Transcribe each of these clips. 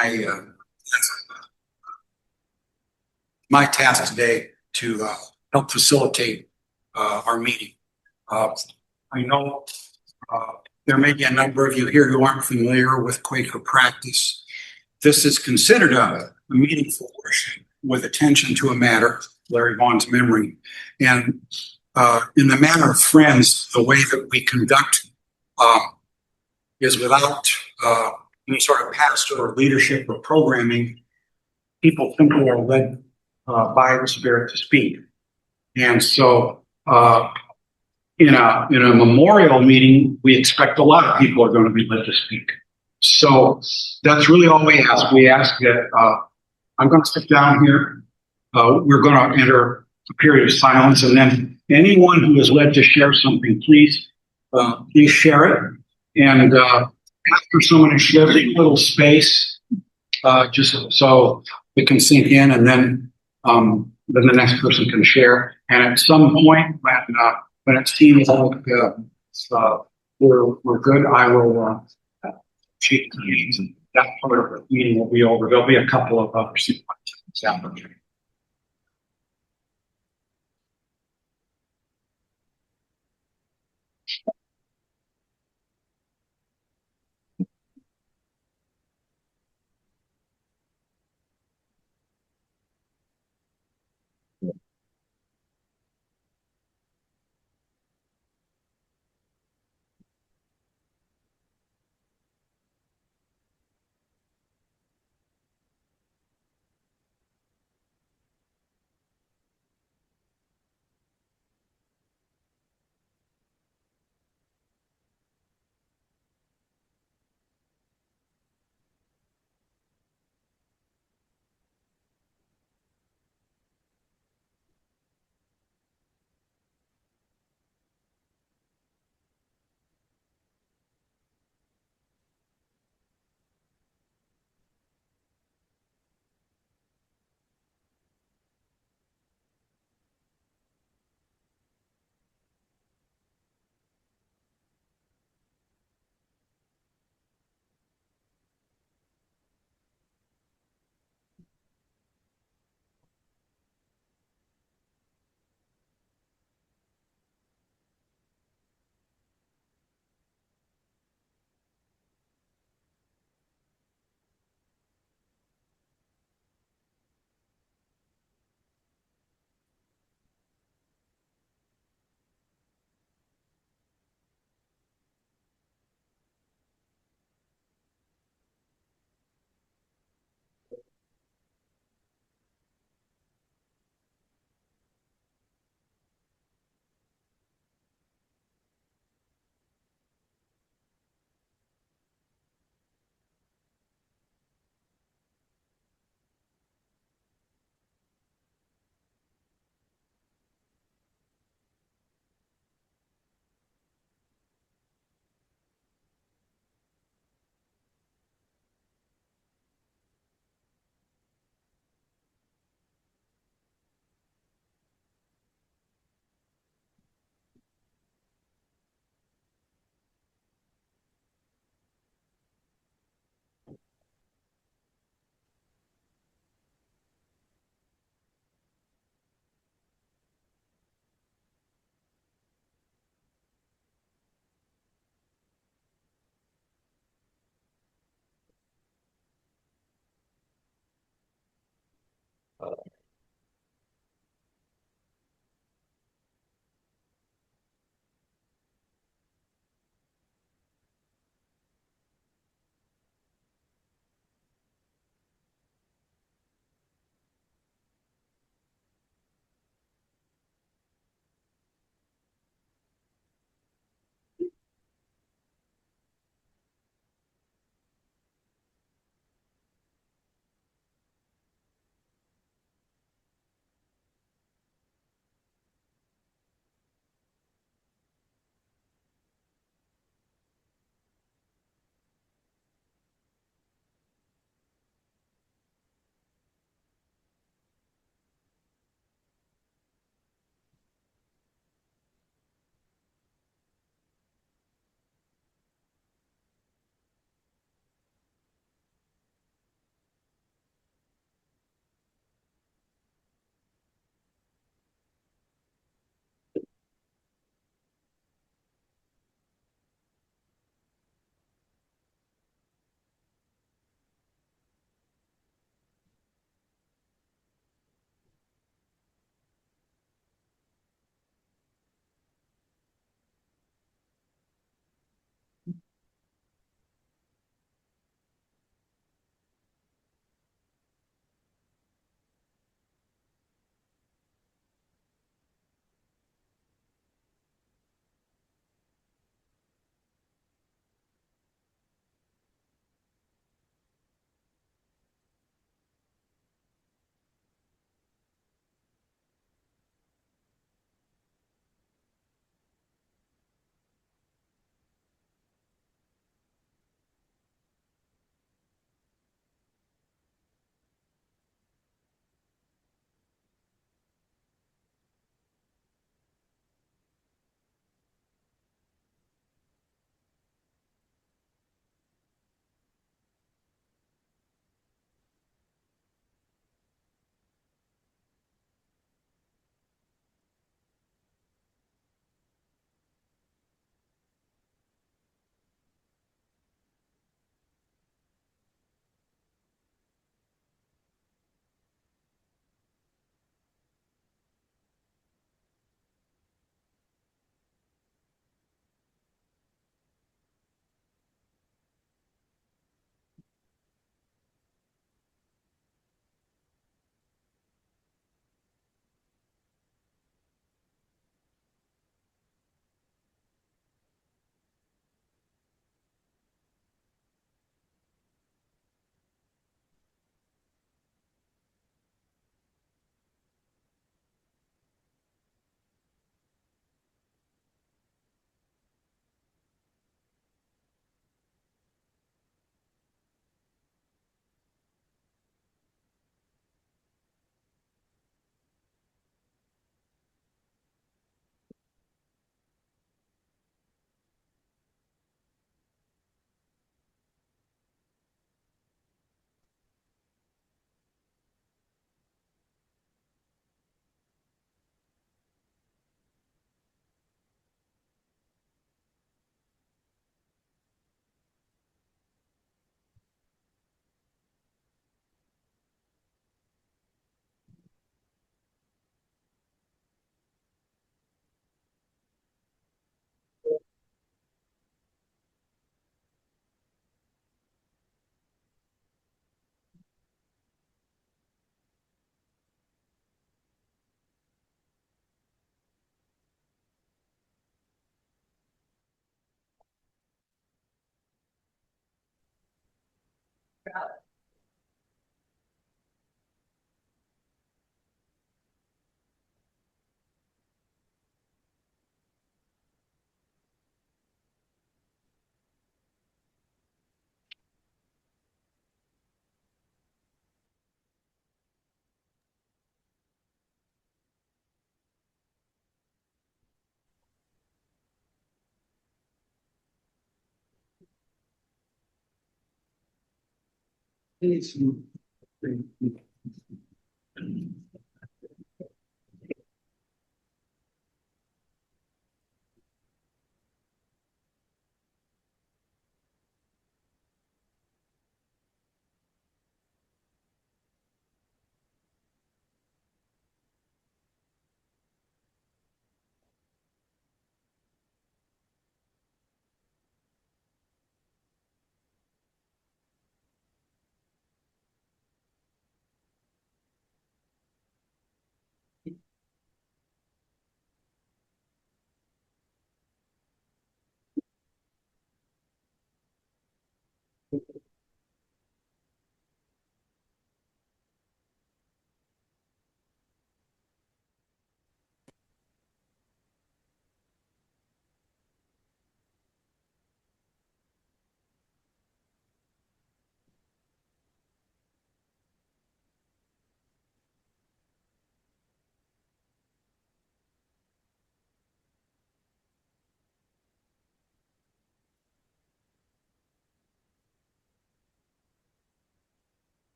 I my task today to help facilitate our meeting. Uh, I know there may be a number of you here who aren't familiar with Quaker practice. This is considered a meeting for worship with attention to a matter, Larry Vaughn's memory. And in the manner of friends, the way that we conduct uh, is without any sort of pastor or leadership or programming. People simply are led by the Spirit to speak. And so in a memorial meeting, we expect a lot of people are going to be led to speak. So that's really all we ask. We ask that I'm going to sit down here. We're going to enter a period of silence, and then anyone who is led to share something, please share it. And after someone has shared, a little space, just so it can sink in, and then the next person can share. And at some point, when it seems like we're good, I will cheat the meetings, and that part of the meeting will be over. There'll be a couple of other sequences after.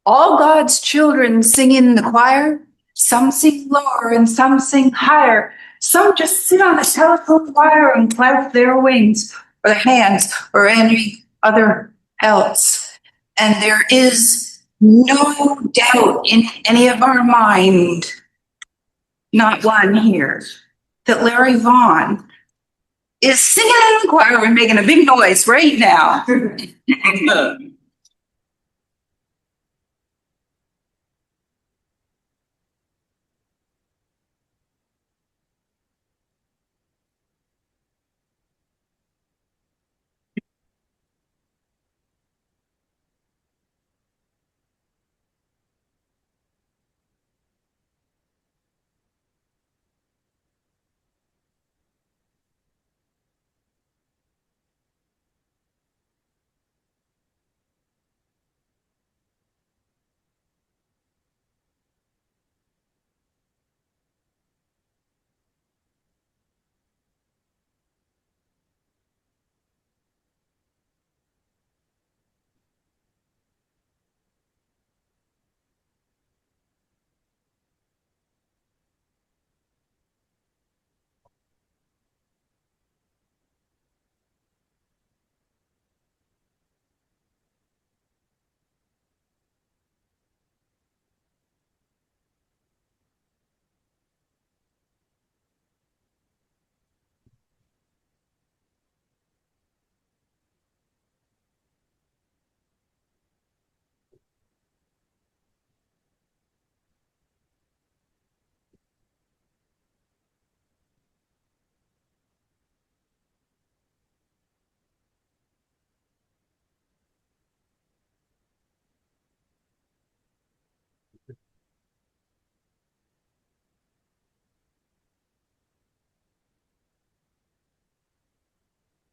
All God's children sing in the choir. Some sing lower and some sing higher. Some just sit on the telephone wire and clap their wings or their hands or any other else. And there is no doubt in any of our mind, not one here, that Larry Vaughn is singing in the choir and making a big noise right now.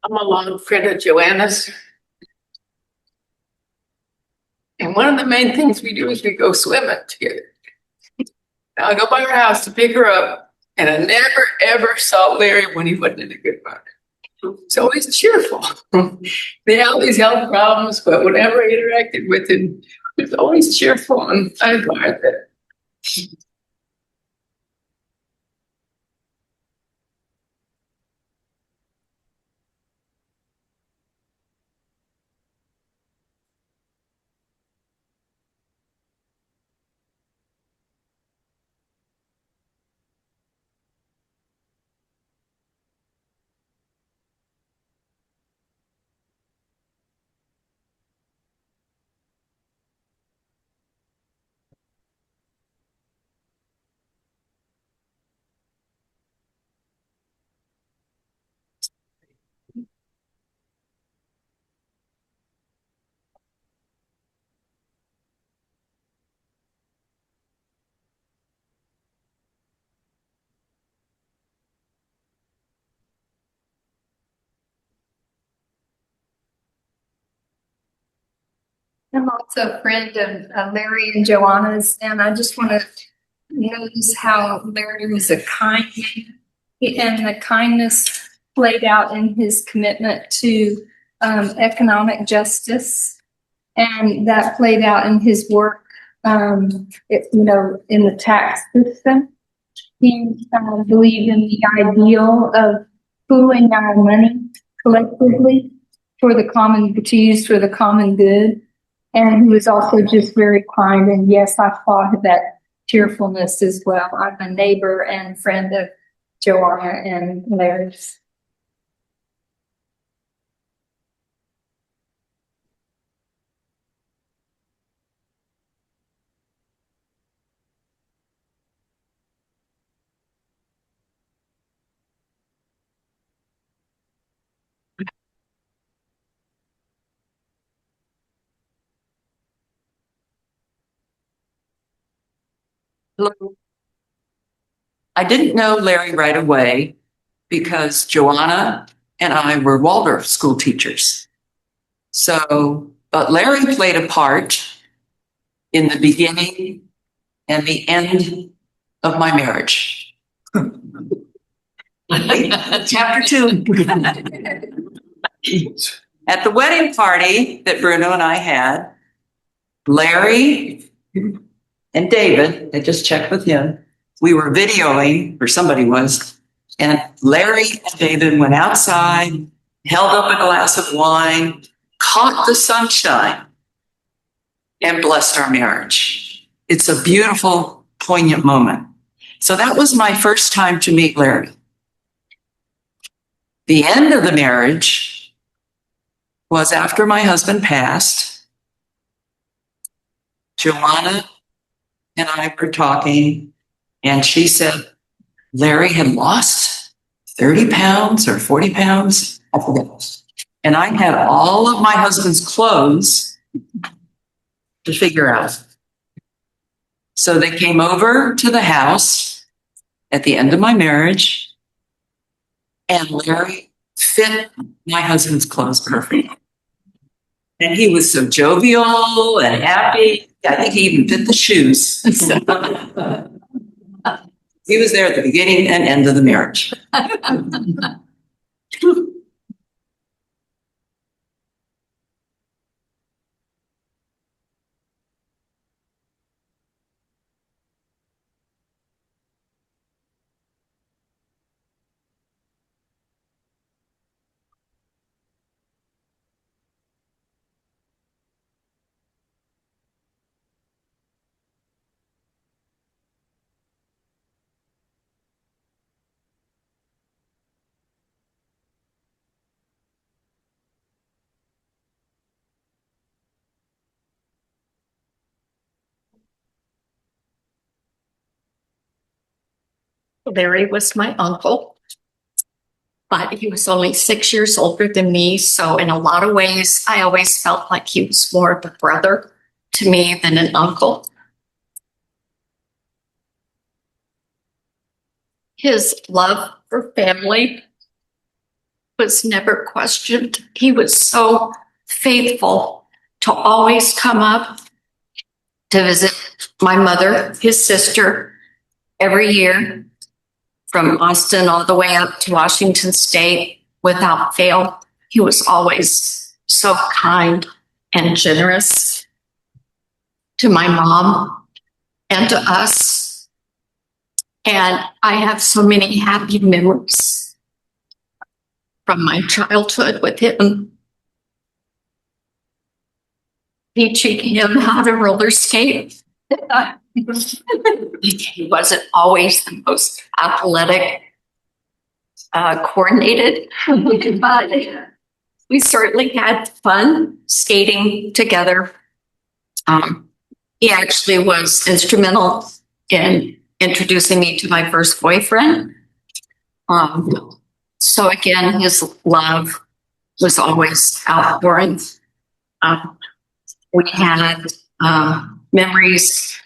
I'm a long friend of Joanna's. And one of the main things we do is we go swimming together. Now I go by her house to pick her up, and I never ever saw Larry when he wasn't in a good mood. He's always cheerful. They have all these health problems, but whenever I interacted with him, he was always cheerful, and I admired that. I'm also a friend of Larry and Joanna's, and I just want to notice how Larry was a kind man. And the kindness played out in his commitment to economic justice, and that played out in his work, in the tax system. He believed in the ideal of pooling our money collectively to use for the common good. And he was also just very kind. And yes, I thought that cheerfulness as well. I'm a neighbor and friend of Joanna and Larry's. I didn't know Larry right away because Joanna and I were Waldorf school teachers. But Larry played a part in the beginning and the end of my marriage. Chapter 2. At the wedding party that Bruno and I had, Larry and David, I just checked with him, we were videoing, or somebody was, and Larry and David went outside, held up a glass of wine, caught the sunshine, and blessed our marriage. It's a beautiful, poignant moment. So that was my first time to meet Larry. The end of the marriage was after my husband passed. Joanna and I were talking, and she said Larry had lost 30 pounds or 40 pounds. I forget. And I had all of my husband's clothes to figure out. So they came over to the house at the end of my marriage, and Larry fit my husband's clothes perfectly. And he was so jovial and happy. I think he even fit the shoes. He was there at the beginning and end of the marriage. Larry was my uncle, but he was only 6 years older than me. So in a lot of ways, I always felt like he was more of a brother to me than an uncle. His love for family was never questioned. He was so faithful to always come up to visit my mother, his sister, every year, from Austin all the way up to Washington State without fail. He was always so kind and generous to my mom and to us. And I have so many happy memories from my childhood with him. Teaching him how to roller skate. He wasn't always the most athletic, coordinated, but we certainly had fun skating together. He actually was instrumental in introducing me to my first boyfriend. So again, his love was always outpouring. We had memories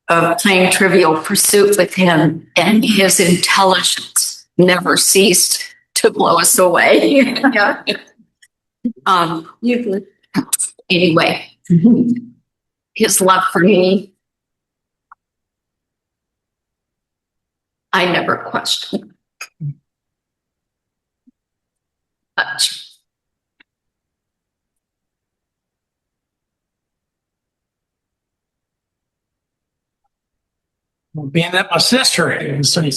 of playing Trivial Pursuit with him, and his intelligence never ceased to blow us away. anyway, his love for me, I never questioned much. Well, being that my sister is, I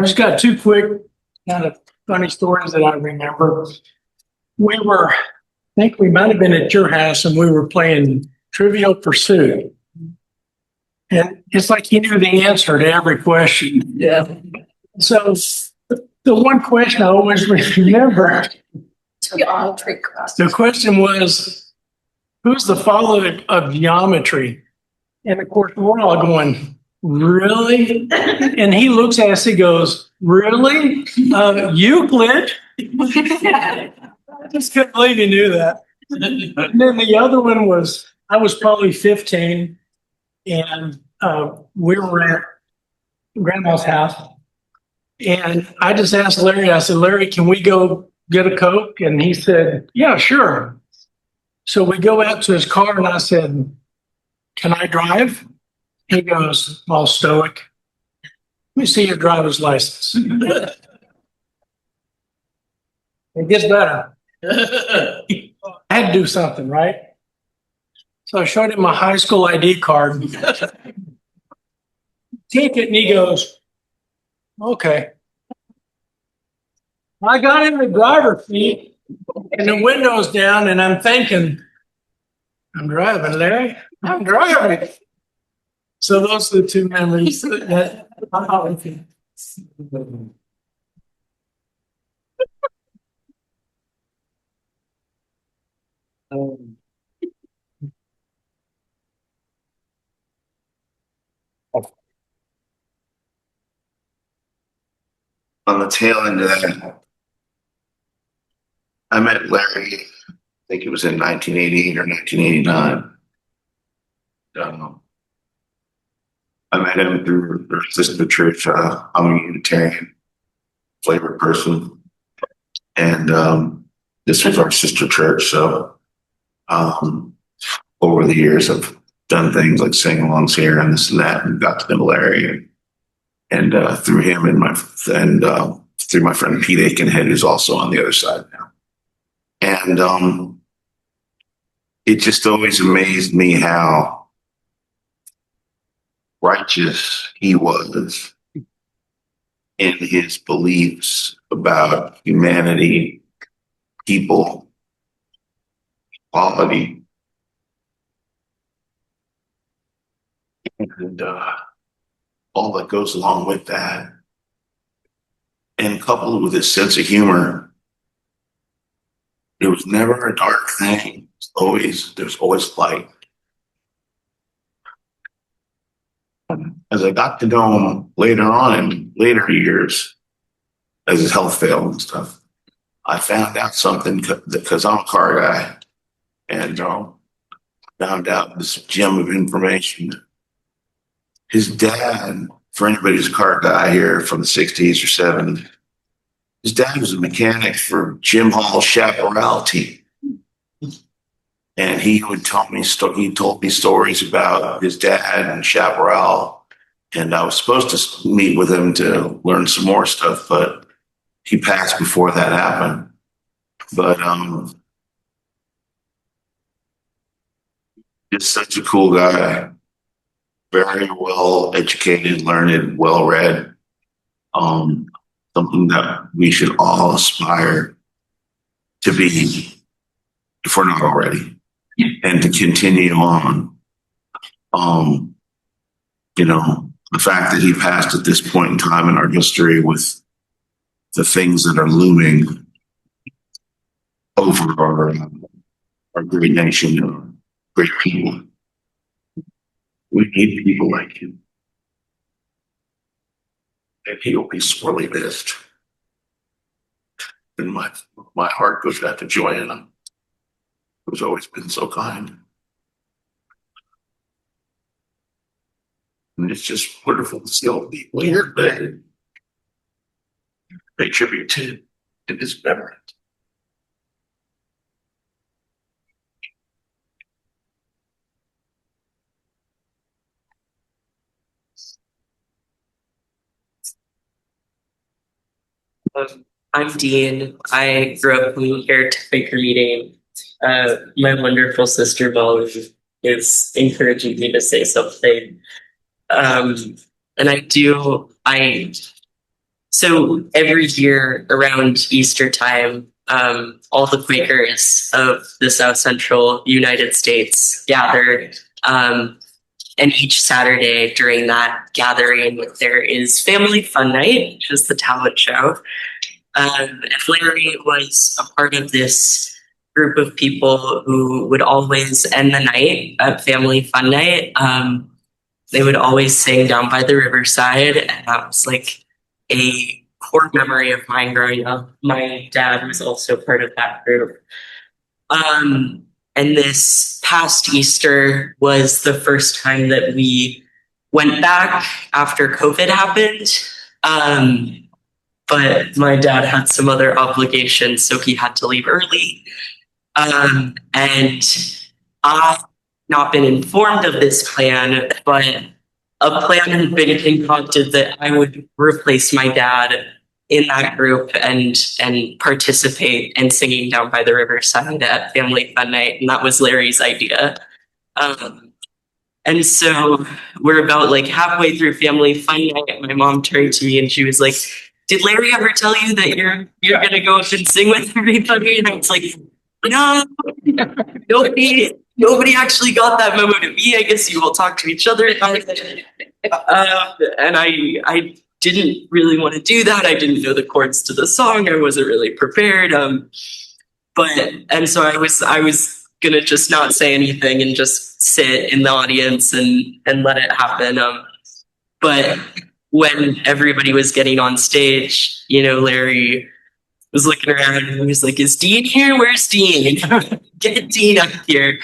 just got two quick kind of funny stories that I remember. I think we might have been at your house and we were playing Trivial Pursuit. And it's like he knew the answer to every question. Yeah. So the one question I always remember, the question was, who's the father of geometry? And of course, we're all going, really? And he looks at us, he goes, really? Euclid? I just couldn't believe he knew that. And then the other one was, I was probably 15 and we were at grandma's house. And I just asked Larry, I said, Larry, can we go get a Coke? And he said, yeah, sure. So we go out to his car and I said, can I drive? He goes, all stoic. Let me see your driver's license. It gets better. I had to do something, right? So I showed him my high school ID card. Take it, and he goes, okay. I got in the driver's seat, and the window's down, and I'm thinking, I'm driving, Larry. I'm driving. So those are the two memories that on the tail end of that, I met Larry, I think it was in 1988 or 1989. I met him through their sister church. I'm a Unitarian flavor person. And this was our sister church. So over the years, I've done things like sing-alongs here and this and that, and got to know Larry. And through him and through my friend Pete Aikenhead, who's also on the other side now. And it just always amazed me how righteous he was in his beliefs about humanity, people, quality. And all that goes along with that. And coupled with his sense of humor, it was never a dark thing. There's always light. As I got to know him later on in later years, as his health failed and stuff, I found out something because I'm a car guy, and found out this gem of information. His dad, for anybody who's a car guy here from the 60s or 70s, his dad was a mechanic for Jim Hall's Chaparral team. And he would tell me, he told me stories about his dad and Chaparral. And I was supposed to meet with him to learn some more stuff, but he passed before that happened. But just such a cool guy, very well educated, learned, well read. Something that we should all aspire to be, if we're not already, and to continue on. The fact that he passed at this point in time in our history with the things that are looming over our great nation, our great people. We need people like him. And he'll be sorely missed. And my heart goes out to Joanna, who's always been so kind. And it's just wonderful to see all the people here today. Pay tribute to his memory. I'm Dean. I grew up moving here to Quaker Meeting. My wonderful sister Vaughn is encouraging me to say something. And so every year around Easter time, all the Quakers of the South Central United States gather. And each Saturday during that gathering, there is Family Fun Night, which is the talent show. And Larry was a part of this group of people who would always end the night at Family Fun Night. They would always sing Down by the Riverside, and that was like a core memory of mine growing up. My dad was also part of that group. And this past Easter was the first time that we went back after COVID happened. But my dad had some other obligations, so he had to leave early. And I've not been informed of this plan, but a plan had been concocted that I would replace my dad in that group and participate in singing Down by the Riverside at Family Fun Night. And that was Larry's idea. And so we're about like halfway through Family Fun Night. My mom turned to me and she was like, "Did Larry ever tell you that you're going to go up and sing with everybody?" And I was like, "No, nobody actually got that memo to me. I guess you will talk to each other about it." And I didn't really want to do that. I didn't know the chords to the song. I wasn't really prepared. And so I was gonna just not say anything and just sit in the audience and let it happen. But when everybody was getting on stage, Larry was looking around and he was like, "Is Dean here? Where's Dean? Get Dean up here."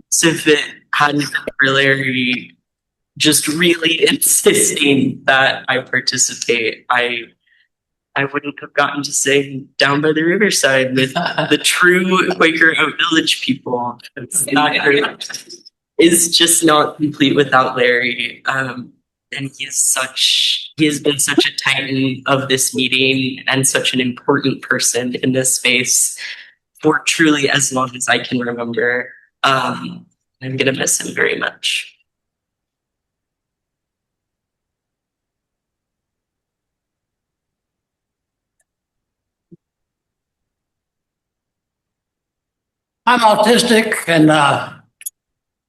So if it hadn't been for Larry just really insisting that I participate, I wouldn't have gotten to sing Down by the Riverside with the true Quaker Oat Village people. That group is just not complete without Larry. And he has been such a titan of this meeting and such an important person in this space for truly as long as I can remember. I'm gonna miss him very much. I'm autistic, and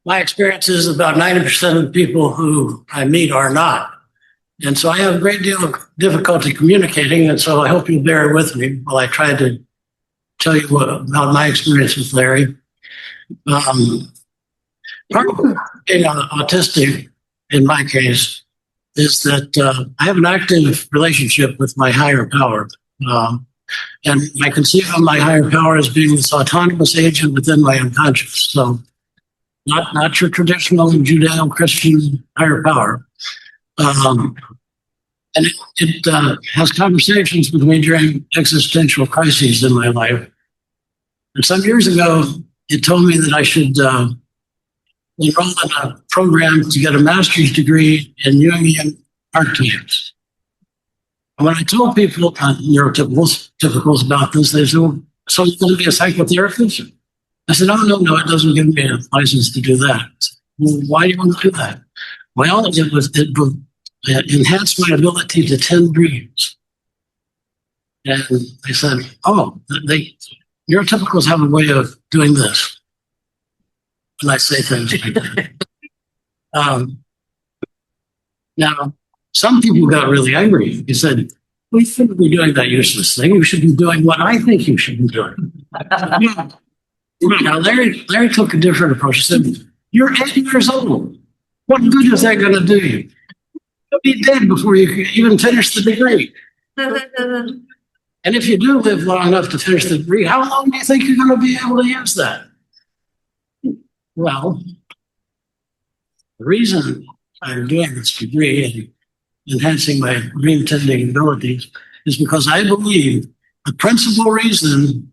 my experience is about 90% of the people who I meet are not. And so I have a great deal of difficulty communicating, and so I hope you'll bear with me while I try to tell you about my experience with Larry. Part of being autistic, in my case, is that I have an active relationship with my higher power. And I conceive of my higher power as being this autonomous agent within my unconscious. So not your traditional Judeo-Christian higher power. And it has conversations with me during existential crises in my life. And some years ago, it told me that I should enroll in a program to get a master's degree in Jungian archetypes. And when I told people, neurotypicals about this, they said, "Well, so you're going to be a psychotherapist?" I said, "Oh, no, it doesn't give me a license to do that." "Well, why do you want to do that?" "Well, it will enhance my ability to tend dreams." And I said, "Oh, neurotypicals have a way of doing this." And I say things like that. Now, some people got really angry. He said, "We shouldn't be doing that useless thing. You should be doing what I think you should be doing." Now, Larry took a different approach. He said, "You're 80 years old. What good is that going to do you? You'll be dead before you can even finish the degree. And if you do live long enough to finish the degree, how long do you think you're going to be able to use that?" Well, the reason I'm doing this degree and enhancing my dream tending abilities is because I believe the principal reason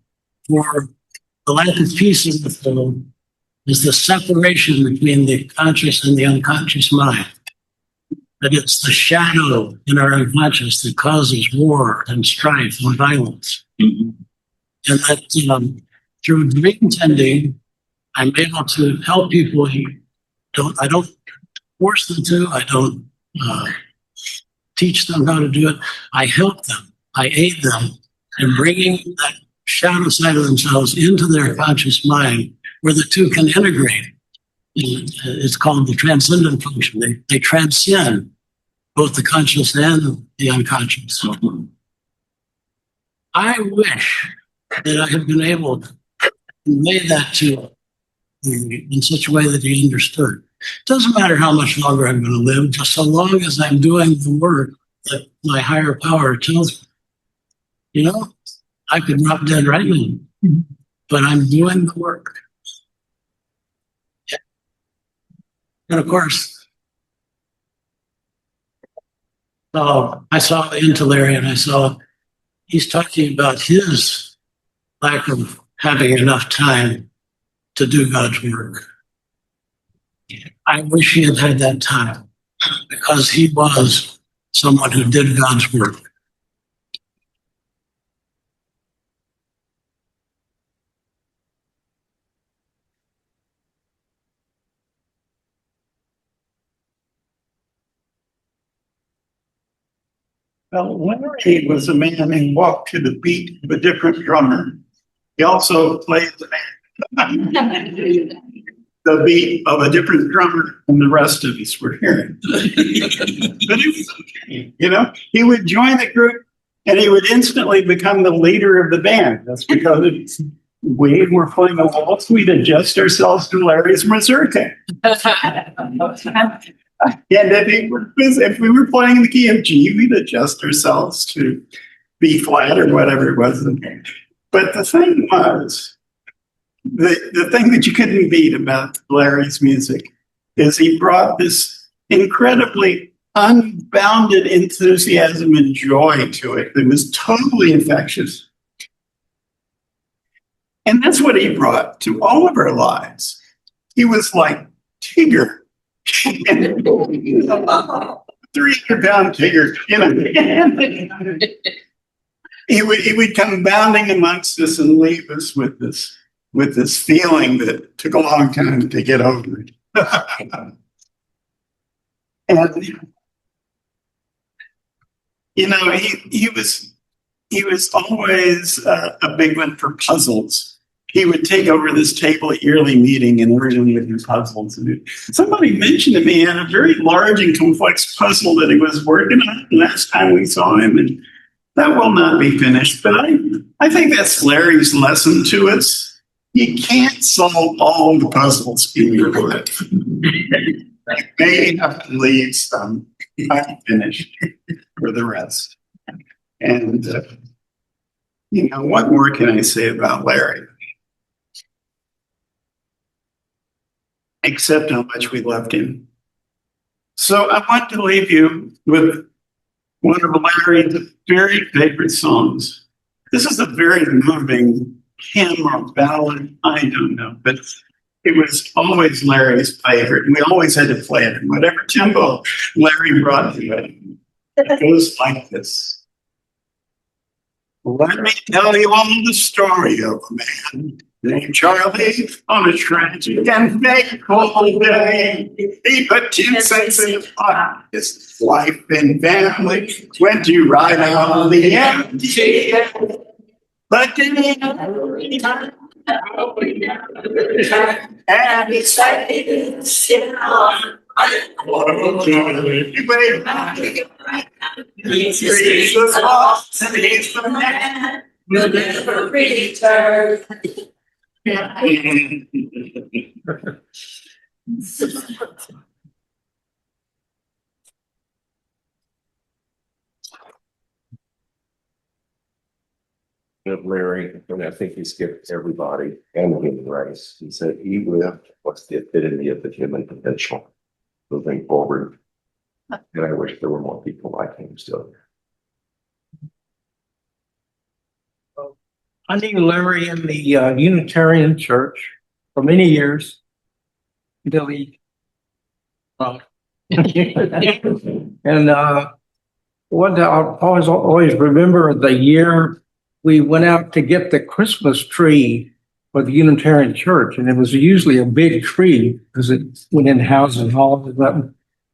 for the lack of peace in the world is the separation between the conscious and the unconscious mind. that it's the shadow in our unconscious that causes war and strife and violence. And that through dream tending, I'm able to help people I don't force them to, I don't teach them how to do it. I help them, I aid them in bringing that shadow side of themselves into their conscious mind where the two can integrate. It's called the transcendent function. They transcend both the conscious and the unconscious. I wish that I had been able to convey that to him in such a way that he understood. It doesn't matter how much longer I'm going to live, just so long as I'm doing the work that my higher power tells me. You know, I could drop dead right now, but I'm doing the work. And of course, I saw into Larry and I saw he's talking about his lack of having enough time to do God's work. I wish he had had that time because he was someone who did God's work. Well, Larry was a man who walked to the beat of a different drummer. He also played the beat of a different drummer than the rest of us were hearing. But it was okay. You know, he would join the group and he would instantly become the leader of the band. That's because we were playing a waltz, we'd adjust ourselves to Larry's mazurka. And if we were playing in the key of G, we'd adjust ourselves to B flat or whatever it was. But the thing was, the thing that you couldn't beat about Larry's music is he brought this incredibly unbounded enthusiasm and joy to it that was totally infectious. And that's what he brought to all of our lives. He was like Tigger. 300-pound Tigger, you know. He would come bounding amongst us and leave us with this feeling that took a long time to get over it. And you know, he was always a big one for puzzles. He would take over this table at yearly meeting and everyone would do puzzles. And somebody mentioned to me he had a very large and complex puzzle that he was working on last time we saw him, and that will not be finished. But I think that's Larry's lesson to us. You can't solve all the puzzles in your life. You may have to leave some unfinished for the rest. And, you know, what more can I say about Larry? Except how much we loved him. So I want to leave you with one of Larry's very favorite songs. This is a very moving hymn or ballad, I don't know, but it was always Larry's favorite. And we always had to play it in whatever tempo Larry brought to it. It goes like this. Let me tell you all the story of a man named Charlie on a tragic and fateful day. He put 10 cents in his pocket. His wife and family went to ride out on the empty. But then he and he started to sit on he's the boss and he's the man. We'll never return. Of Larry, and I think he skipped everybody and the human race. He said he lived what's the epitome of the human potential moving forward. And I wish there were more people like him still. I knew Larry in the Unitarian Church for many years until he And one that I'll always remember the year we went out to get the Christmas tree for the Unitarian Church, and it was usually a big tree because it went in houses and halls. I don't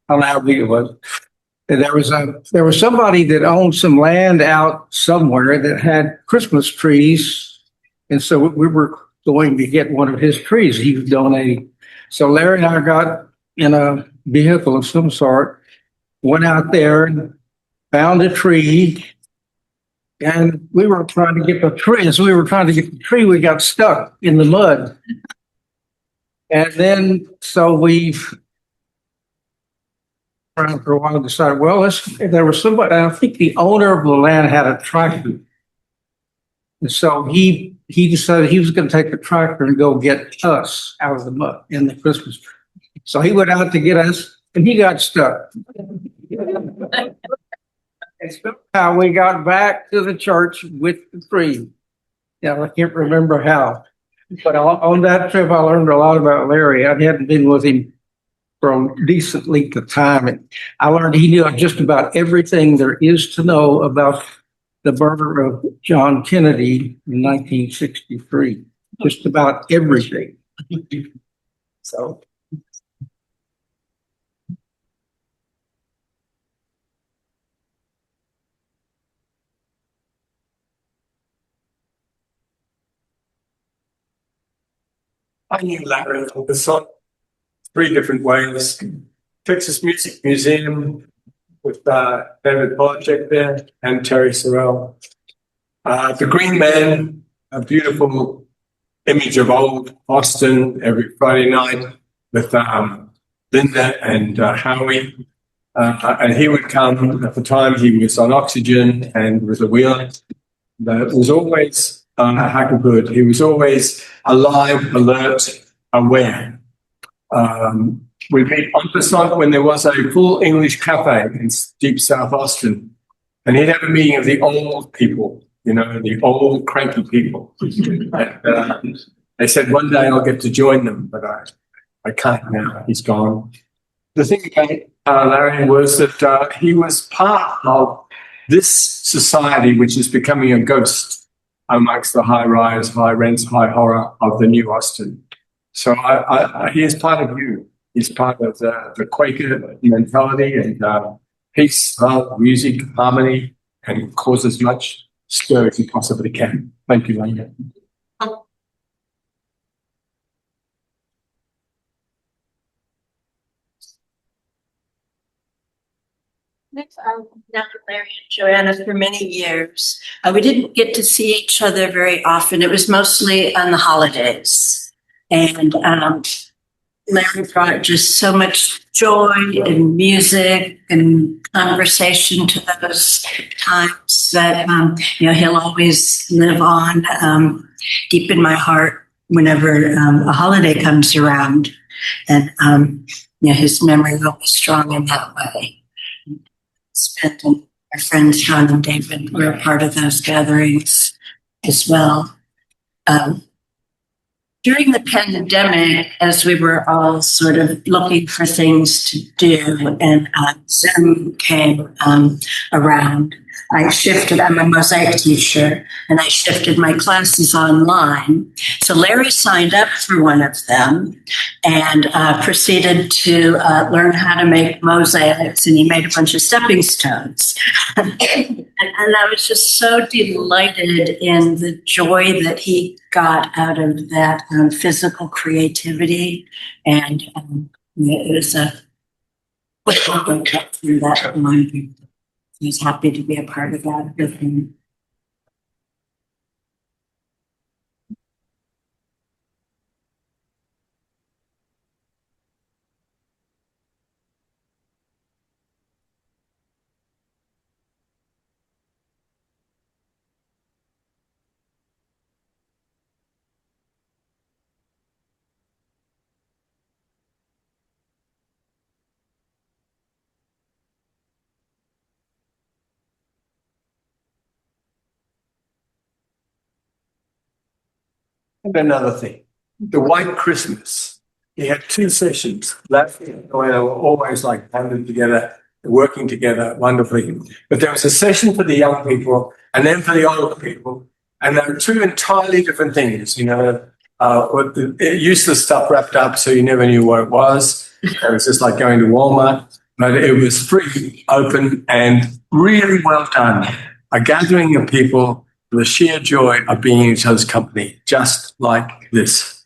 know how big it was. And there was somebody that owned some land out somewhere that had Christmas trees, and so we were going to get one of his trees he was donating. So Larry and I got in a vehicle of some sort, went out there and found a tree, and we were trying to get the tree. As we were trying to get the tree, we got stuck in the mud. And then, so we around for a while and decided, well, there was somebody, I think the owner of the land had a tractor. And so he decided he was going to take the tractor and go get us out of the mud in the Christmas tree. So he went out to get us, and he got stuck. And somehow we got back to the church with the tree. Yeah, I can't remember how. But on that trip, I learned a lot about Larry. I hadn't been with him for a decent length of time. And I learned he knew just about everything there is to know about the murder of John Kennedy in 1963. Just about everything. So. I knew Larry Hobson 3 different ways. Texas Music Museum with David Polachek there and Terry Sorrell. The Green Man, a beautiful image of old Boston every Friday night with Linda and Howie. And he would come, at the time he was on oxygen and with a wheeler. But it was always Hackenwood. He was always alive, alert, aware. We met en passant when there was a full English cafe in deep South Austin. And he'd have a meeting of the old people, you know, the old cranky people. And, they said one day I'll get to join them, but I can't now. He's gone. The thing about Larry was that he was part of this society, which is becoming a ghost amongst the high rise, high rents, high horror of the new Austin. So he is part of you. He's part of the Quaker mentality and peace, love, music, harmony, and cause as much stir as he possibly can. Thank you, Lena. Next, I've known Larry and Joanna for many years. We didn't get to see each other very often. It was mostly on the holidays. And Larry brought just so much joy and music and conversation to those times that, he'll always live on deep in my heart whenever a holiday comes around. And, his memory will be strong in that way. Spent and our friends John and David were a part of those gatherings as well. During the pandemic, as we were all sort of looking for things to do and Zoom came around, I'm a Mosaic teacher, and I shifted my classes online. So Larry signed up for one of them and proceeded to learn how to make mosaics, and he made a bunch of stepping stones. And I was just so delighted in the joy that he got out of that physical creativity. And it was a quick one through that line. I was happy to be a part of that with him. And another thing, the White Christmas. He had 2 sessions. Larry and Joanna were always like banded together working together wonderfully. But there was a session for the young people and then for the older people. And they were two entirely different things, you know, with the useless stuff wrapped up so you never knew what it was. It was just like going to Walmart, but it was free, open, and really well done. A gathering of people for the sheer joy of being in each other's company, just like this.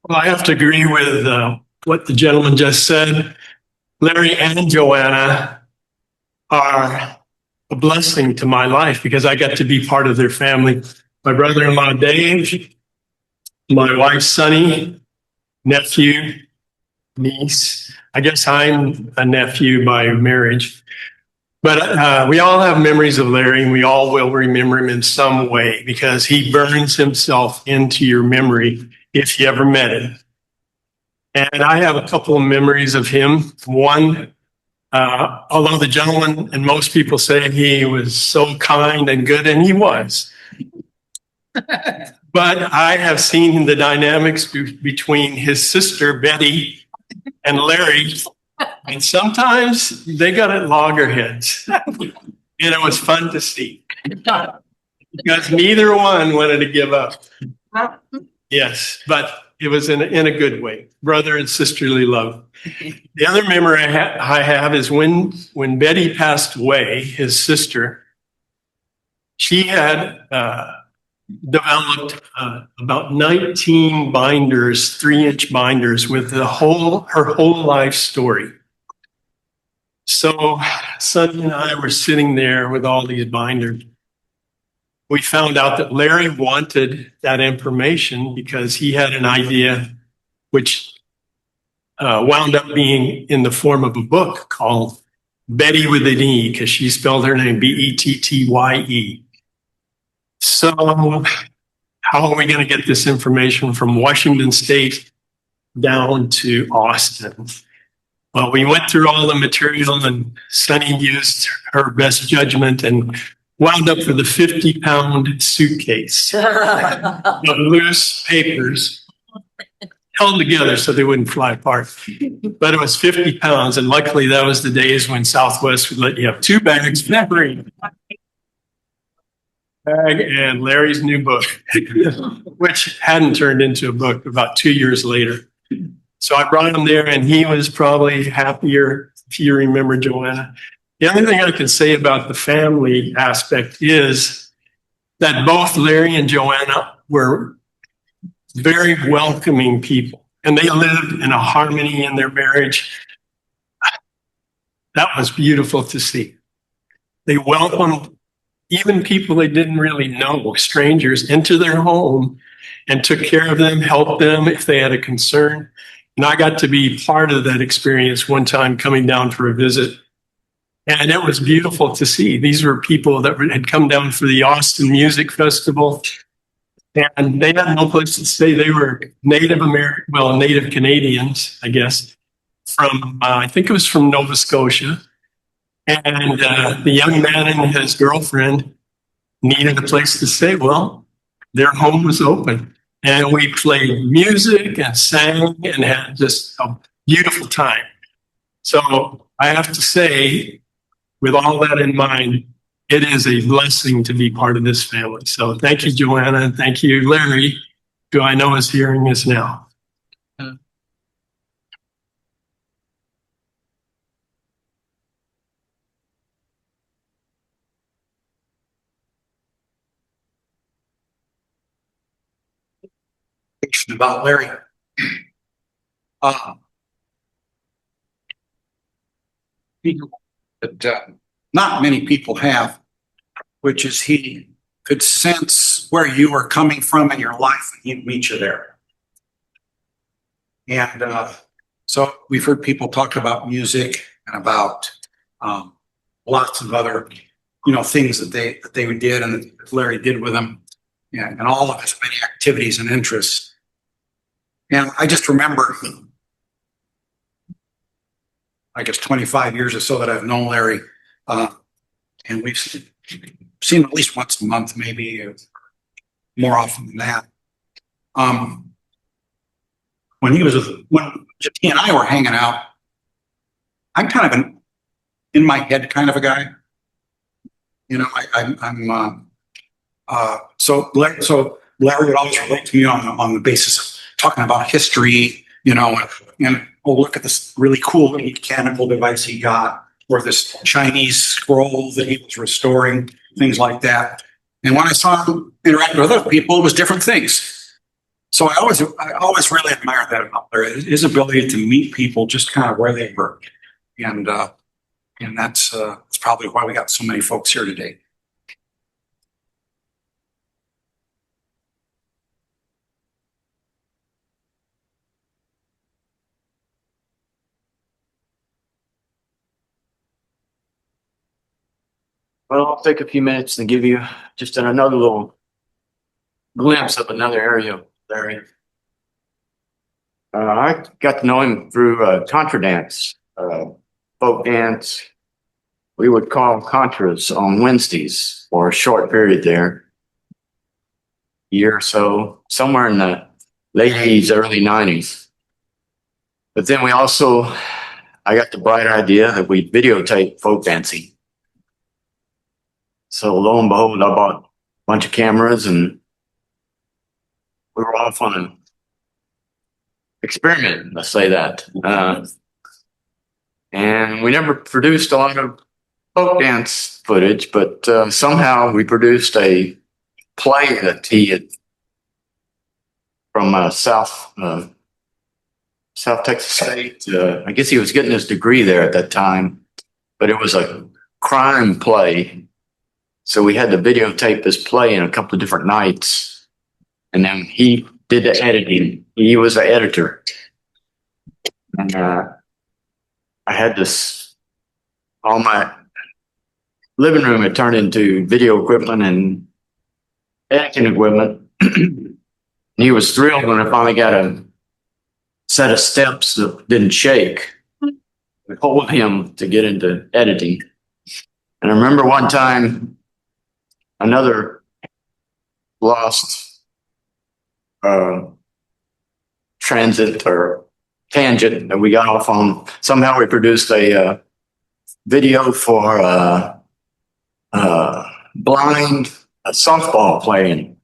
Well, I have to agree with what the gentleman just said. Larry and Joanna are a blessing to my life because I got to be part of their family. My brother-in-law, Dave, my wife, Sonny, nephew, niece. I guess I'm a nephew by marriage. But we all have memories of Larry, and we all will remember him in some way because he burns himself into your memory if you ever met him. And I have a couple of memories of him. One, although the gentleman and most people say he was so kind and good, and he was. But I have seen the dynamics between his sister, Betty, and Larry. And sometimes they got at loggerheads. And it was fun to see. Because neither one wanted to give up. Yes, but it was in a good way. Brother and sisterly love. The other memory I have is when Betty passed away, his sister, she had developed about 19 binders, 3-inch binders with her whole life story. So Sonny and I were sitting there with all these binders. We found out that Larry wanted that information because he had an idea which wound up being in the form of a book called Betty with an E, because she spelled her name Bettye. So how are we going to get this information from Washington State down to Austin? Well, we went through all the material and Sunny used her best judgment and wound up with a 50-pound suitcase of loose papers held together so they wouldn't fly apart. But it was 50 pounds. And luckily that was the days when Southwest would let you have 2 bags for free. Bag and Larry's new book, which hadn't turned into a book about 2 years later. So I brought him there and he was probably happier, if you remember, Joanna. The other thing I can say about the family aspect is that both Larry and Joanna were very welcoming people and they lived in a harmony in their marriage. That was beautiful to see. They welcomed even people they didn't really know, strangers, into their home and took care of them, helped them if they had a concern. And I got to be part of that experience one time coming down for a visit. And it was beautiful to see. These were people that had come down for the Austin Music Festival. And they had no place to stay. They were Native Canadians, I guess, from, I think it was from Nova Scotia. And the young man and his girlfriend needed a place to stay. Well, their home was open. And we played music and sang and had just a beautiful time. So I have to say, with all that in mind, it is a blessing to be part of this family. So thank you, Joanna, and thank you, Larry, who I know is hearing us now. About Larry. That not many people have, which is he could sense where you were coming from in your life and he'd meet you there. And so we've heard people talk about music and about lots of other, things that they did and that Larry did with them, and all of his many activities and interests. And I just remember, I guess 25 years or so that I've known Larry, and we've see him at least once a month, maybe more often than that. When he just he and I were hanging out, I'm kind of an in my head kind of a guy. You know, so Larry would always relate to me on the basis of talking about history, you know, and oh, look at this really cool little mechanical device he got, or this Chinese scroll that he was restoring, things like that. And when I saw him interact with other people, it was different things. So I always really admired that about Larry, his ability to meet people just kind of where they were, and that's probably why we got so many folks here today. Well, I'll take a few minutes to give you just another little glimpse of another area there. I got to know him through contra dance, folk dance. We would call contras on Wednesdays for a short period there, year or so, somewhere in the late 80s, early 90s. But then I got the bright idea that we'd videotape folk dancing. So lo and behold, I bought a bunch of cameras and we were off on an experiment, let's say that. And we never produced a lot of folk dance footage, but somehow we produced a play that he had from South Texas State. I guess he was getting his degree there at that time, but it was a crime play. So we had to videotape this play in a couple of different nights. And then he did the editing. He was the editor. And I had this, all my living room had turned into video equipment and editing equipment. He was thrilled when I finally got a set of steps that didn't shake. We told him to get into editing. And I remember one time, another lost transit or tangent that we got off on. Somehow we produced a video for blind softball playing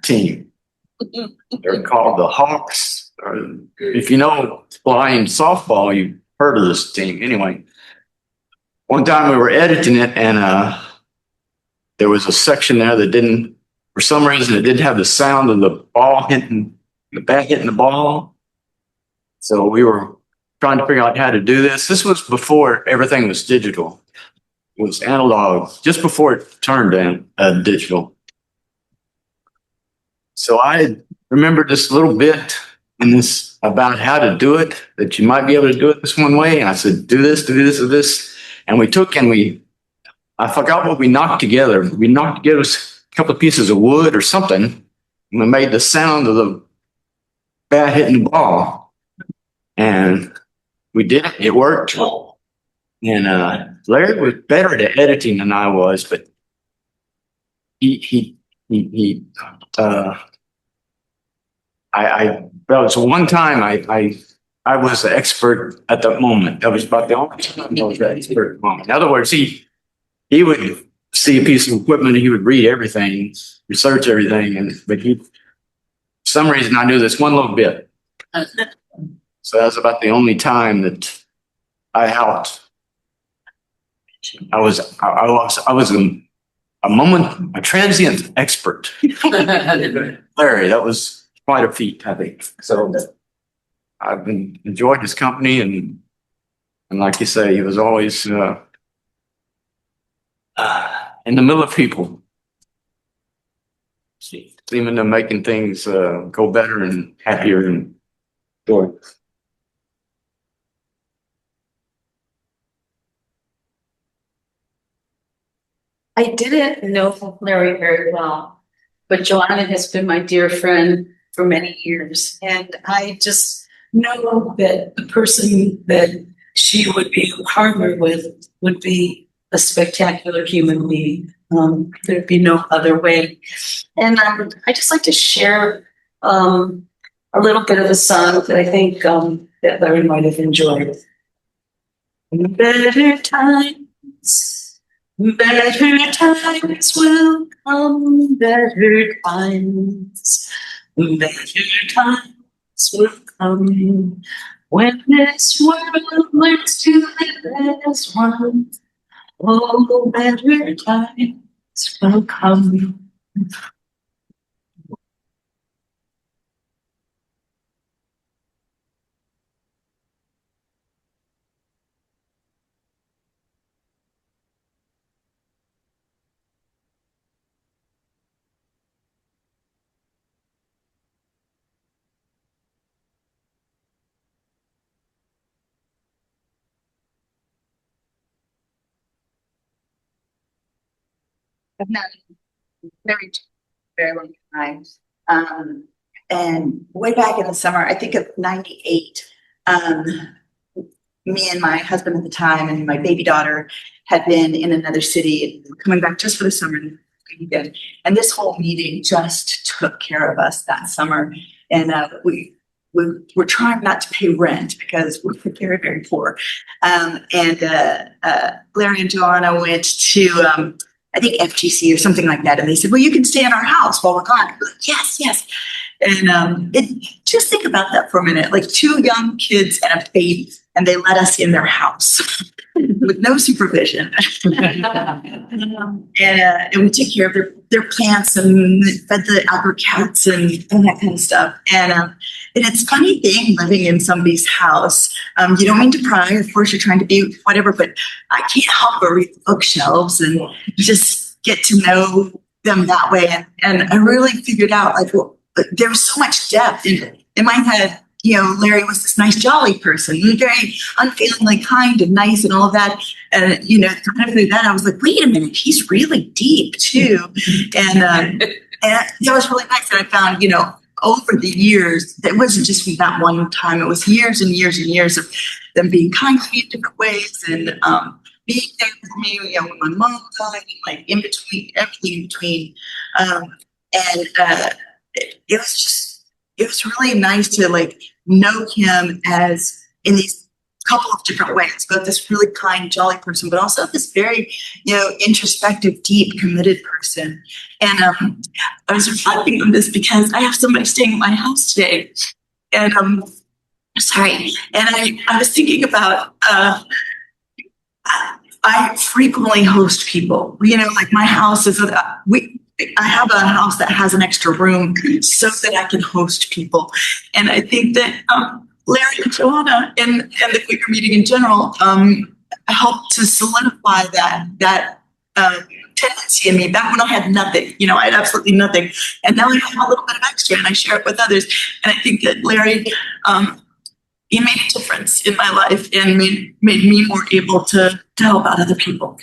team. They're called the Hawks. If you know blind softball, you've heard of this team. Anyway, one time we were editing it and there was a section there that didn't, for some reason, it didn't have the sound of the ball hitting, the bat hitting the ball. So we were trying to figure out how to do this. This was before everything was digital. It was analog, just before it turned digital. So I remembered this little bit in this about how to do it, that you might be able to do it this one way. And I said, do this, do this, do this. And we took and I forgot what we knocked together. We knocked together a couple of pieces of wood or something, and we made the sound of the bat hitting the ball. And we did it. It worked. And Larry was better at editing than I was, but that was one time I was the expert at that moment. That was about the only time I was the expert at the moment. In other words, he would see a piece of equipment and he would read everything, research everything, but for some reason I knew this one little bit. So that was about the only time that I helped. I was a transient expert. Larry, that was quite a feat, I think. So I've enjoyed his company and like you say, he was always in the middle of people, seeming to making things go better and happier and joy. I didn't know Larry very well, but Joanna has been my dear friend for many years. And I just know that the person that she would be partnered with would be a spectacular human being. There'd be no other way. And I just like to share a little bit of a song that I think that Larry might have enjoyed. Better times will come, better times will come when this world learns to live as one. Oh, better times will come. I've known very, very long time. And way back in the summer, I think of 98, me and my husband at the time and my baby daughter had been in another city, coming back just for the summer. And this whole meeting just took care of us that summer. And we were trying not to pay rent because we're very, very poor. And Larry and Joanna went to, I think FGC or something like that. And they said, well, you can stay in our house while we're gone. I'm like, yes, yes. And just think about that for a minute, like 2 young kids and a baby, and they let us in their house with no supervision. And we took care of their plants and fed the outdoor cats and that kind of stuff. And it's a funny thing living in somebody's house. You don't mean to pry, of course you're trying to be whatever, but I can't help but read the bookshelves and just get to know them that way. And I really figured out like, well, there was so much depth in my head. You know, Larry was this nice, jolly person, very unfeelingly kind and nice and all of that. And, you know, kind of through that, I was like, wait a minute, he's really deep too. And that was really nice. And I found, you know, over the years, it wasn't just from that one time, it was years and years and years of them being kind to me in different ways and being there for me, you know, when my mom died, like in between, everything in between. It was really nice to like know him as in these couple of different ways, both this really kind, jolly person, but also this very, you know, introspective, deep, committed person. And I was reflecting on this because I have somebody staying at my house today. And sorry. And I was thinking about I frequently host people. You know, like my house is I have a house that has an extra room so that I can host people. And I think that Larry and Joanna and the Quaker meeting in general helped to solidify that tendency in me back when I had nothing. You know, I had absolutely nothing. And now I have a little bit of extra and I share it with others. And I think that Larry, he made a difference in my life and made me more able to help out other people.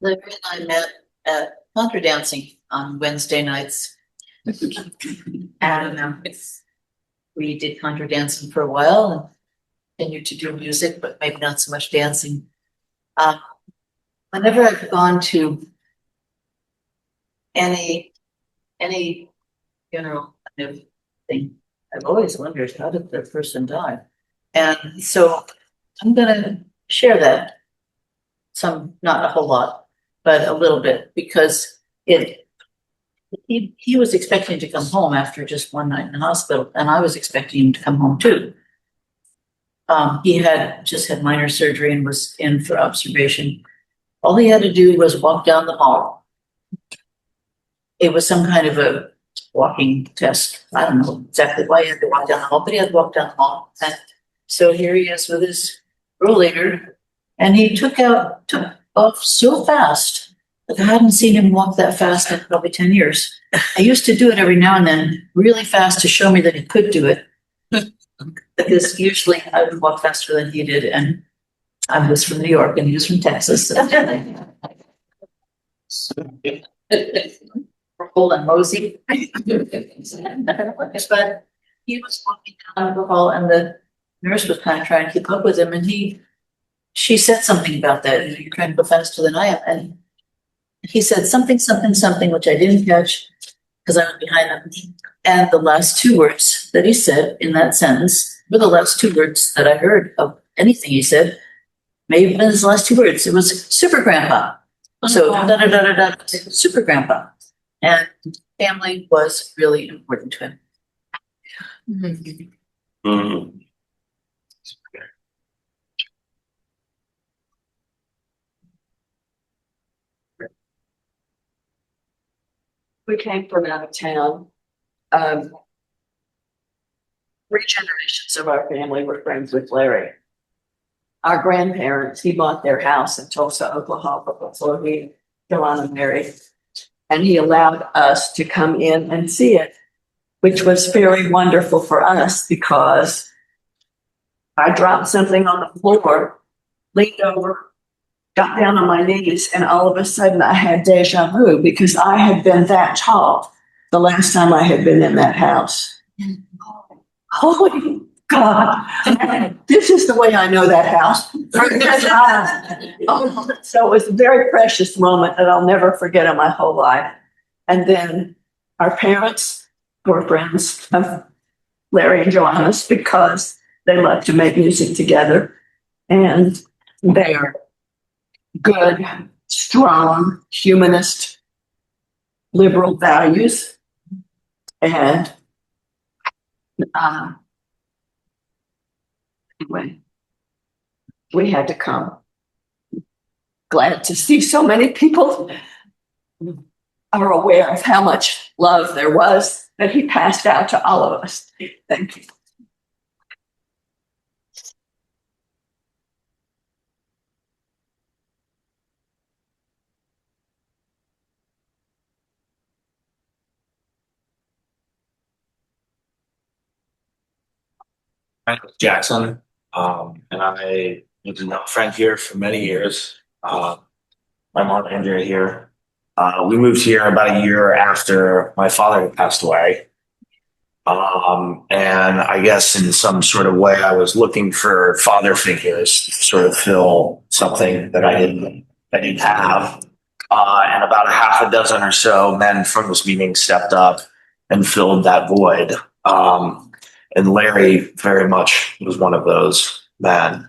Larry and I met at contra dancing on Wednesday nights. And we did contra dancing for a while and continued to do music, but maybe not so much dancing. Whenever I've gone to any funeral kind of thing, I've always wondered, how did that person die? And so I'm gonna share that. Not a whole lot, but a little bit, because he was expecting to come home after just one night in the hospital, and I was expecting him to come home too. He had just had minor surgery and was in for observation. All he had to do was walk down the hall. It was some kind of a walking test. I don't know exactly why he had to walk down the hall, but he had to walk down the hall. And so here he is with his rollator, and he took off so fast I hadn't seen him walk that fast in probably 10 years. I used to do it every now and then, really fast to show me that he could do it. Because usually I would walk faster than he did, and I was from New York and he was from Texas. Roll and mosey. But he was walking down the hall and the nurse was kind of trying to keep up with him, and she said something about that. You're trying to go faster than I am. And he said something, which I didn't catch because I was behind him. And the last two words that he said in that sentence were the last two words that I heard of anything he said. Maybe even his last two words. It was super grandpa. So super grandpa. And family was really important to him. Mm. We came from out of town. Three generations of our family were friends with Larry. Our grandparents, he bought their house in Tulsa, Oklahoma before he and Joanna married. And he allowed us to come in and see it, which was very wonderful for us because I dropped something on the floor, leaned over, got down on my knees, and all of a sudden I had deja vu because I had been that tall the last time I had been in that house. Holy God, this is the way I know that house. So it was a very precious moment that I'll never forget in my whole life. And then our parents were friends of Larry and Joanna's because they loved to make music together. And they are good, strong, humanist, liberal values. And anyway, we had to come. Glad to see so many people are aware of how much love there was that he passed out to all of us. Thank you. My name is Jackson, and I was a friend here for many years. My mom and Andrea here. We moved here about a year after my father had passed away. And I guess in some sort of way, I was looking for father figures to sort of fill something that I didn't have. And about a half a dozen or so men from this meeting stepped up and filled that void. And Larry very much was one of those men.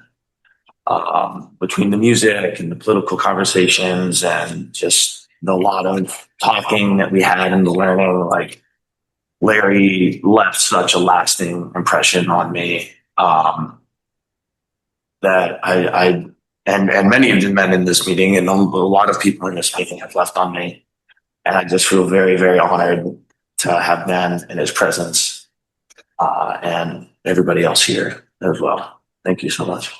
Between the music and the political conversations and just the lot of talking that we had and the learning, like Larry left such a lasting impression on me that and many of the men in this meeting and a lot of people in this meeting have left on me. And I just feel very, very honored to have been in his presence and everybody else here as well. Thank you so much.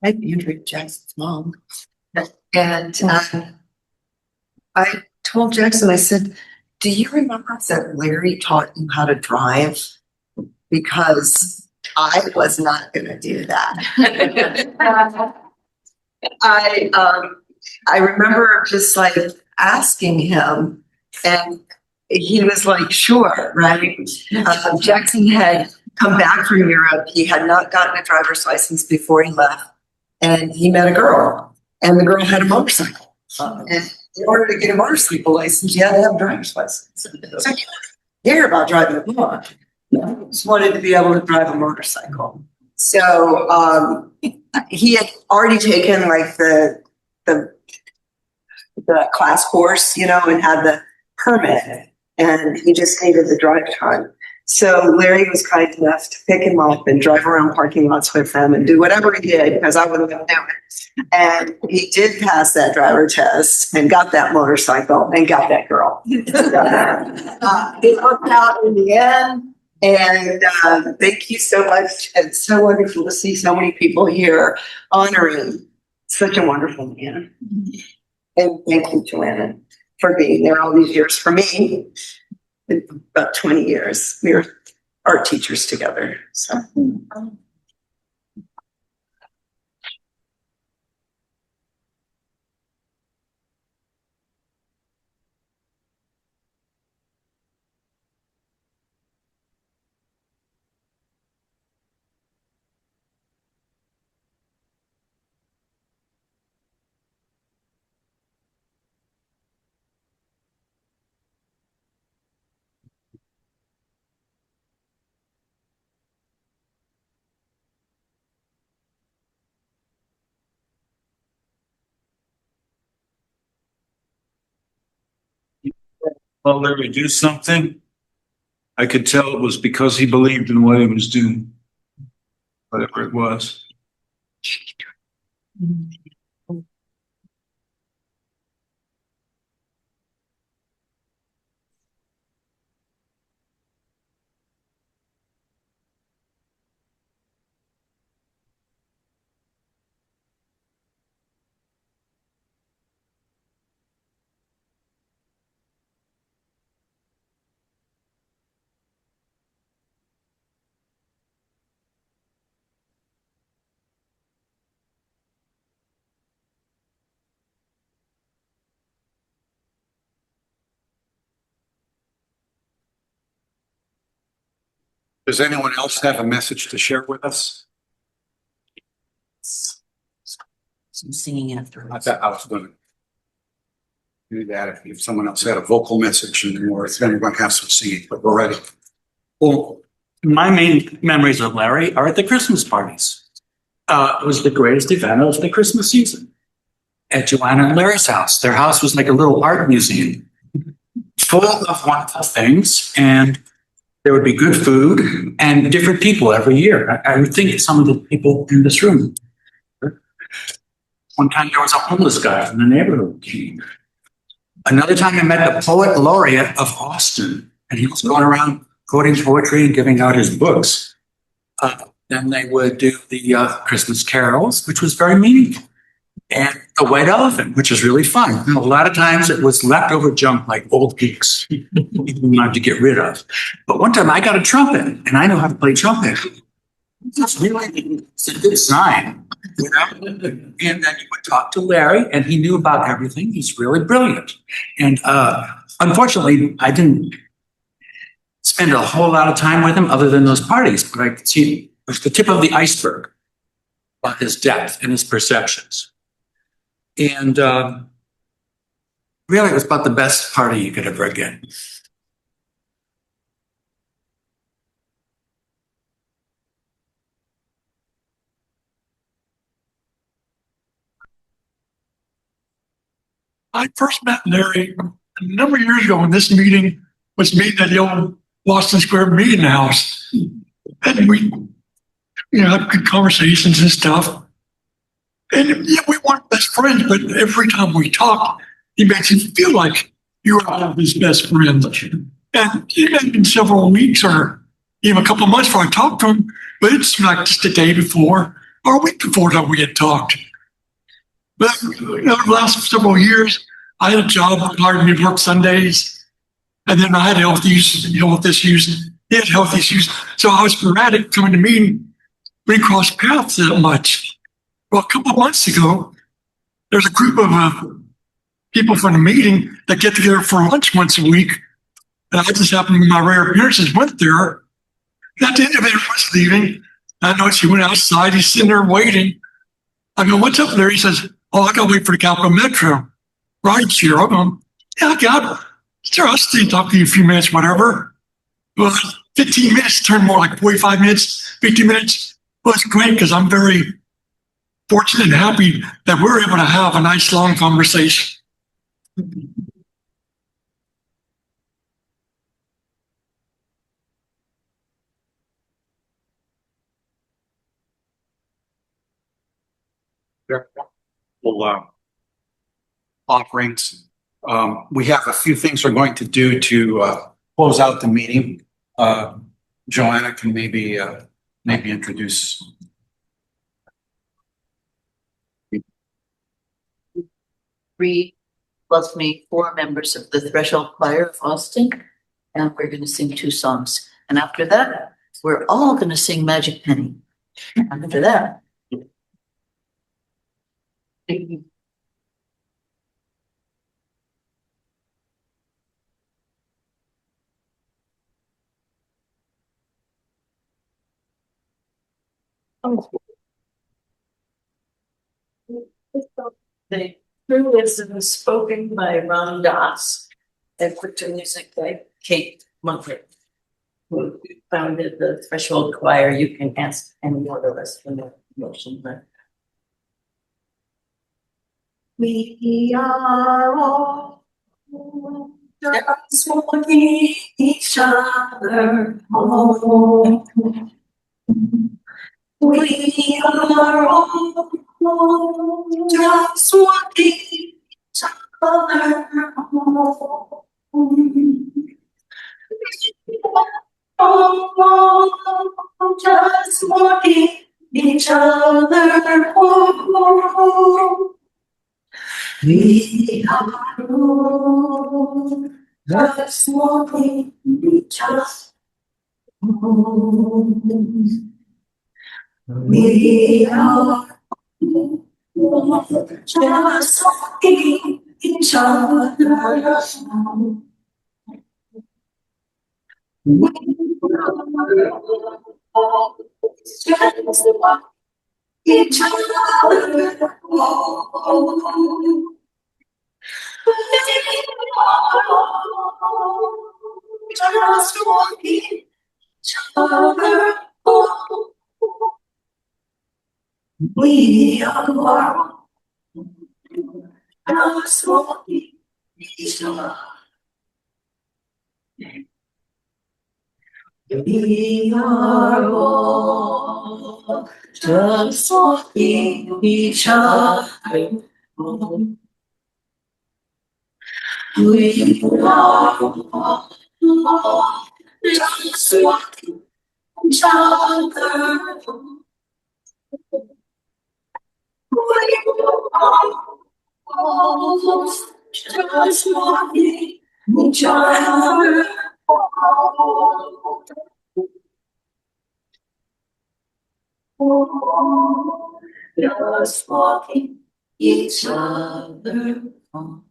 I'm Andrea Jackson's mom. And I told Jackson, I said, do you remember that Larry taught you how to drive? Because I was not going to do that. I remember just like asking him, and he was like, sure, right? Jackson had come back from Europe. He had not gotten a driver's license before he left. And he met a girl, and the girl had a motorcycle. And in order to get a motorcycle license, you had to have a driver's license. So he didn't care about driving a car. He just wanted to be able to drive a motorcycle. So he had already taken like the class course, and had the permit, and he just needed the drive time. So Larry was kind enough to pick him up and drive around parking lots with him and do whatever he did because I wouldn't have done it. And he did pass that driver test and got that motorcycle and got that girl. It worked out in the end. And thank you so much. It's so wonderful to see so many people here honoring such a wonderful man. And thank you, Joanna, for being there all these years. For me, about 20 years. We were art teachers together. So. Well, Larry do something. I could tell it was because he believed in what he was doing, whatever it was. Does anyone else have a message to share with us? Some singing after. I thought I was going to do that if someone else had a vocal message and or if anyone has some singing, but we're ready. Well, my main memories of Larry are at the Christmas parties. It was the greatest event of the Christmas season at Joanna and Larry's house. Their house was like a little art museum full of wonderful things, and there would be good food and different people every year. I would think some of the people in this room. One time there was a homeless guy from the neighborhood came. Another time I met the poet laureate of Austin, and he was going around quoting poetry and giving out his books. Then they would do the Christmas carols, which was very meaningful. And the white elephant, which was really fun. And a lot of times it was leftover junk like old geeks people wanted to get rid of. But one time I got a trumpet and I know how to play trumpet. It's a good sign. You know? And then you would talk to Larry and he knew about everything. He's really brilliant. And unfortunately, I didn't spend a whole lot of time with him other than those parties, but I could see it was the tip of the iceberg about his depth and his perceptions. And really, it was about the best party you could ever get. I first met Larry a number of years ago when this meeting was meeting at the old Boston Square meeting house. And we, had good conversations and stuff. And yeah, we weren't best friends, but every time we talked, he makes you feel like you were one of his best friends. And it had been several weeks or even a couple of months before I talked to him, but it's like just the day before or a week before that we had talked. But the last several years, I had a job that required me to work Sundays, and then I had health issues. He had health issues, so I was sporadic coming to meeting. We didn't cross paths that much. Well, a couple of months ago, there's a group of people from the meeting that get together for lunch once a week, and I just happened with my rare appearances went there. And at the end of it, was leaving. I noticed he went outside. He's sitting there waiting. I go, "What's up there?" He says, "Oh, I got to wait for the Capital Metro ride share." I'm going, "Yeah, I got it. Sure, I'll stay and talk to you a few minutes, whatever." Well, 15 minutes turned more like 45 minutes, 50 minutes. Well, it's great because I'm very fortunate and happy that we're able to have a nice long conversation. offerings. We have a few things we're going to do to close out the meeting. Joanna can maybe introduce. Three plus me, four members of the Threshold Choir of Austin, and we're going to sing two songs. And after that, we're all going to sing Magic Penny. After that. The truism was spoken by Ron Doss and put to music by Kate Munkert, who founded the Threshold Choir. You can ask any one of us for the motion. But we are all just walking each other home. We are all just walking each other home. Just walking each other home. We are all just walking each other home. We are just walking each other home. We are just walking each other home. Just walking each other home. We are just walking each other. We are all just walking each other home. We are all just walking each other home. We are all just walking each other home. Just walking each other home.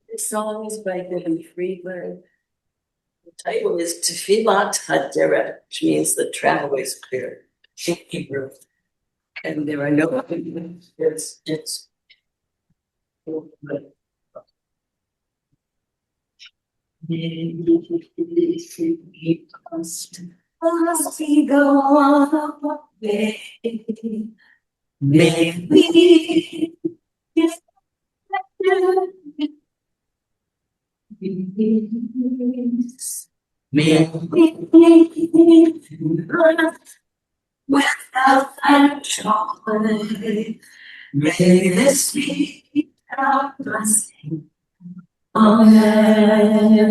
This song is by William Friedler. The title is Tefillat HaDerech, which means the travel is clear in Hebrew. And there are no it's as we go on our way, may we may we without and joy. May this be our blessing. Amen.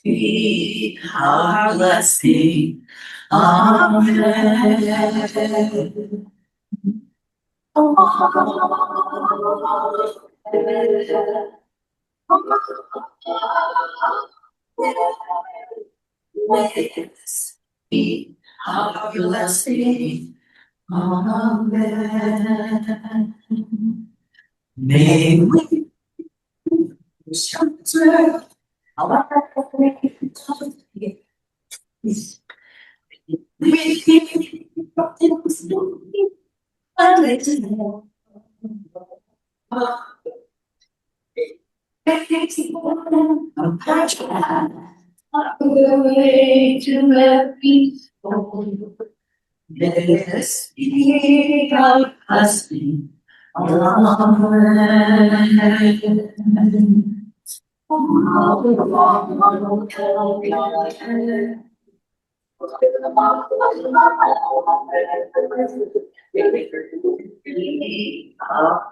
Be our blessing. Amen. Let's be our blessing. Amen. May we shelter our faith. We way to every soul. Let's be our blessing. Amen.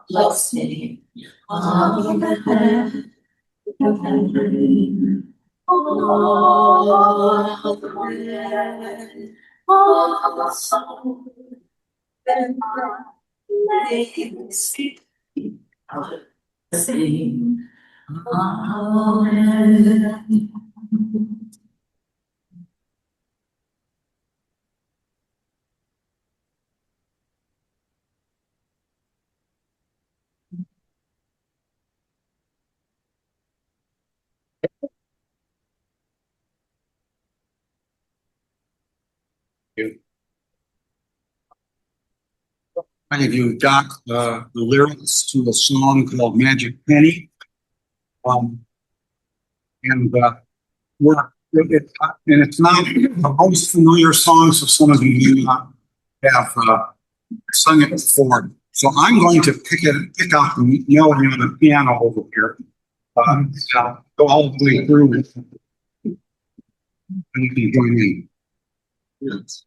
Blessing. Amen. Sing. Amen. I give you, Doc, the lyrics to a song called Magic Penny. And it's not the most familiar song, so some of you have sung it before. So I'm going to pick out the melody on the piano over here. Go all the way through it. And you can join in. Yes.